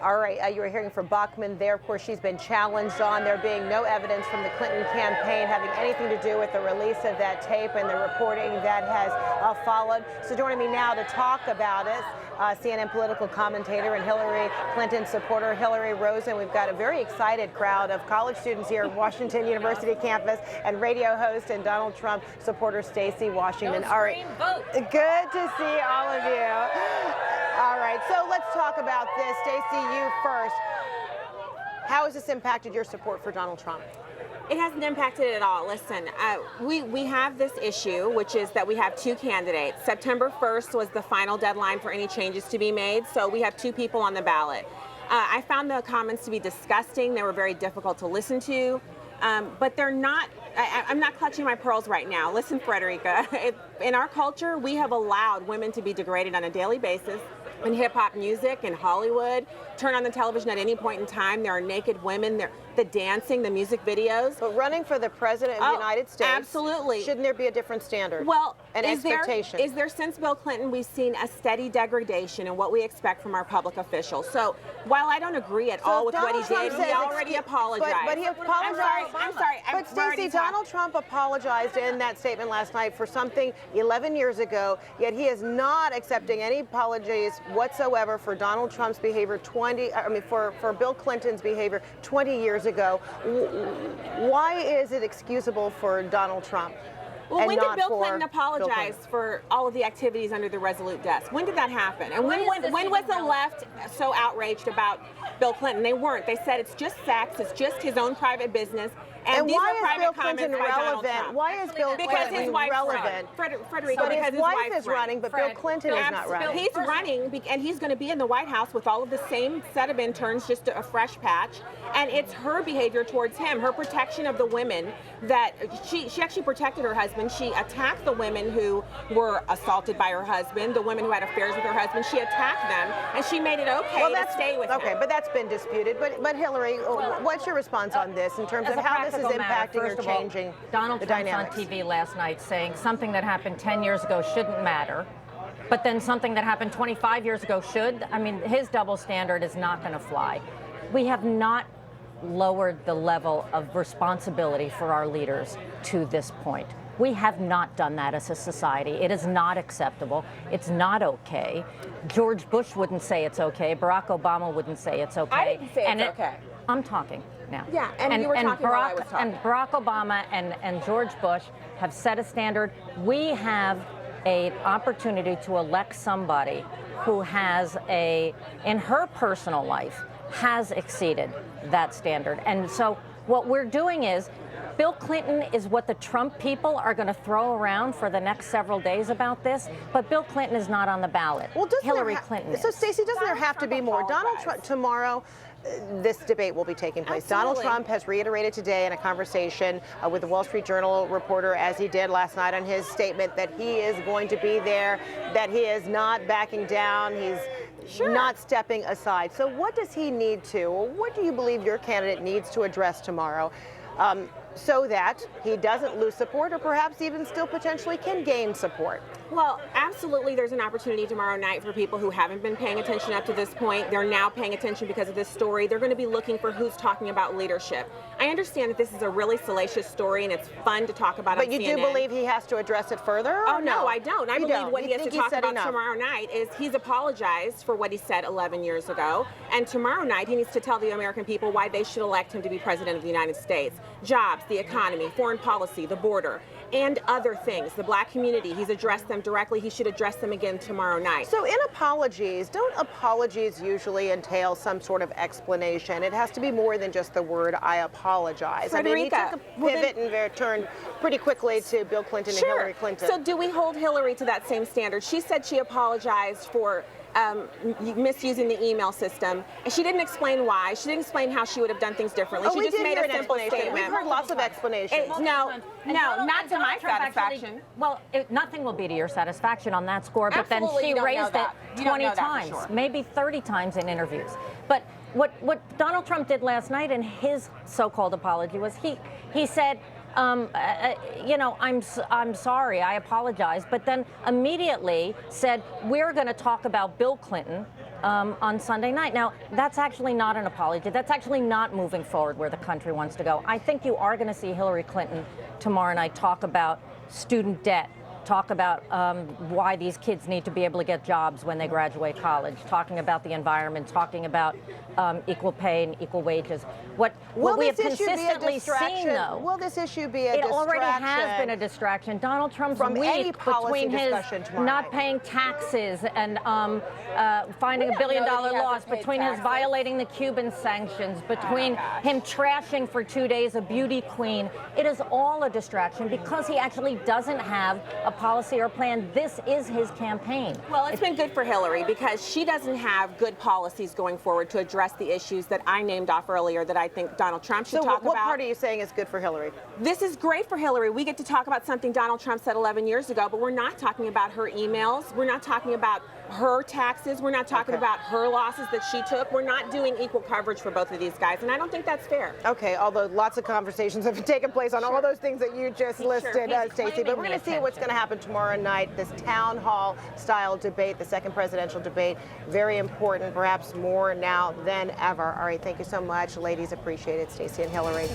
All right, you were hearing from Bachmann there. Of course, she's been challenged on there being no evidence from the Clinton campaign having anything to do with the release of that tape and the reporting that has followed. So joining me now to talk about it, CNN political commentator and Hillary Clinton supporter, Hilary Rosen. We've got a very excited crowd of college students here at Washington University campus, and radio host and Donald Trump supporter Stacy Washington. All right, good to see all of you. All right, so let's talk about this. Stacy, you first. How has this impacted your support for Donald Trump? It hasn't impacted it at all. Listen, we have this issue, which is that we have two candidates. September 1st was the final deadline for any changes to be made, so we have two people on the ballot. I found the comments to be disgusting. They were very difficult to listen to, but they're not. I'm not clutching my pearls right now. Listen, Frederica, in our culture, we have allowed women to be degraded on a daily basis. In hip-hop music, in Hollywood, turn on the television at any point in time, there are naked women, the dancing, the music videos. But running for the president of the United States, absolutely. Shouldn't there be a different standard? Well, an expectation? Is there since Bill Clinton, we've seen a steady degradation in what we expect from our public officials. So while I don't agree at all with what he did, he already apologized. But he apologized. I'm sorry. But Stacy, Donald Trump apologized in that statement last night for something 11 years ago, yet he is not accepting any apologies whatsoever for Donald Trump's behavior for Bill Clinton's behavior 20 years ago. Why is it excusable for Donald Trump? Well, when did Bill Clinton apologize for all of the activities under the Resolute desk? When did that happen? And when was the left so outraged about Bill Clinton? They weren't. They said it's just sex, it's just his own private business. And these why are private is Bill Clinton relevant? Why is Bill Clinton relevant? Frederica, because his wife is running, but Bill Clinton is not running. He's running, and he's going to be in the White House with all of the same set of interns, just a fresh patch. And it's her behavior towards him, her protection of the women, that she actually protected her husband. She attacked the women who were assaulted by her husband, the women who had affairs with her husband. She attacked them, and she made it okay to stay with him. Okay, but that's been disputed. But Hillary, what's your response on this in terms of how this is impacting or changing Donald the Trump's dynamics? on TV last night saying something that happened 10 years ago shouldn't matter, but then something that happened 25 years ago should. I mean, his double standard is not going to fly. We have not lowered the level of responsibility for our leaders to this point. We have not done that as a society. It is not acceptable. It's not okay. George Bush wouldn't say it's okay. Barack Obama wouldn't say it's okay. I didn't say it's okay. I'm talking now. Yeah, and you were talking while I was talking. And Barack Obama and George Bush have set a standard. We have an opportunity to elect somebody who has in her personal life, has exceeded that standard. And so what we're doing is, Bill Clinton is what the Trump people are going to throw around for the next several days about this, but Bill Clinton is not on the ballot. Well, Hillary Clinton is. So, Stacy, doesn't there have to be more? Donald Trump, tomorrow, this debate will be taking place. Absolutely. Donald Trump has reiterated today in a conversation with the Wall Street Journal reporter, as he did last night on his statement, that he is going to be there, that he is not backing down, he's not stepping aside. So what does he need to, or what do you believe your candidate needs to address tomorrow so that he doesn't lose support, or perhaps even still potentially can gain support? Well, absolutely, there's an opportunity tomorrow night for people who haven't been paying attention up to this point. They're now paying attention because of this story. They're going to be looking for who's talking about leadership. I understand that this is a really salacious story and it's fun to talk about on CNN. But you do believe he has to address it further? Oh, no, I don't. I believe what he has to talk about enough? Tomorrow night is he's apologized for what he said 11 years ago. And tomorrow night, he needs to tell the American people why they should elect him to be president of the United States. Jobs, the economy, foreign policy, the border, and other things. The black community, he's addressed them directly. He should address them again tomorrow night. So in apologies, don't apologies usually entail some sort of explanation? It has to be more than just the word, I apologize. Frederica, I mean, he took a pivot and turned pretty quickly to Bill Clinton and Hillary Clinton. So do we hold Hillary to that same standard? She said she apologized for misusing the email system. And she didn't explain why. She didn't explain how she would have done things differently. Oh, she just made a simple statement. We've heard lots of explanations. No, not to my satisfaction. Nothing will be to your satisfaction on that score, but then Absolutely, she you don't raised know it that. 20 You don't know that for times, sure. maybe 30 times in interviews. But what Donald Trump did last night in his so-called apology was he said, you know, I'm sorry, I apologize, but then immediately said, we're going to talk about Bill Clinton on Sunday night. Now, that's actually not an apology. That's actually not moving forward where the country wants to go. I think you are going to see Hillary Clinton tomorrow night talk about student debt, talk about why these kids need to be able to get jobs when they graduate college, talking about the environment, talking about equal pay and equal wages. What we have consistently seen, though, will this issue be a it distraction? already has been a distraction. Donald Trump's From any week policy between his discussion tomorrow not night. paying taxes and finding $1 billion loss, between his violating the Cuban sanctions, between him trashing for 2 days a beauty queen. It is all a distraction because he actually doesn't have a policy or plan. This is his campaign. Well, it's been good for Hillary because she doesn't have good policies going forward to address the issues that I named off earlier that I think Donald Trump should talk about. So what part are you saying is good for Hillary? This is great for Hillary. We get to talk about something Donald Trump said 11 years ago, but we're not talking about her emails. We're not talking about her taxes. We're not talking about her losses that she took. We're not doing equal coverage for both of these guys, and I don't think that's fair. Okay, although lots of conversations have taken place on all those things that you just listed, Stacy. But we're going to see what's going to happen tomorrow night, this town hall style debate, the second presidential debate. Very important, perhaps more now than ever. All right, thank you so much, ladies. Appreciate it, Stacy and Hilary.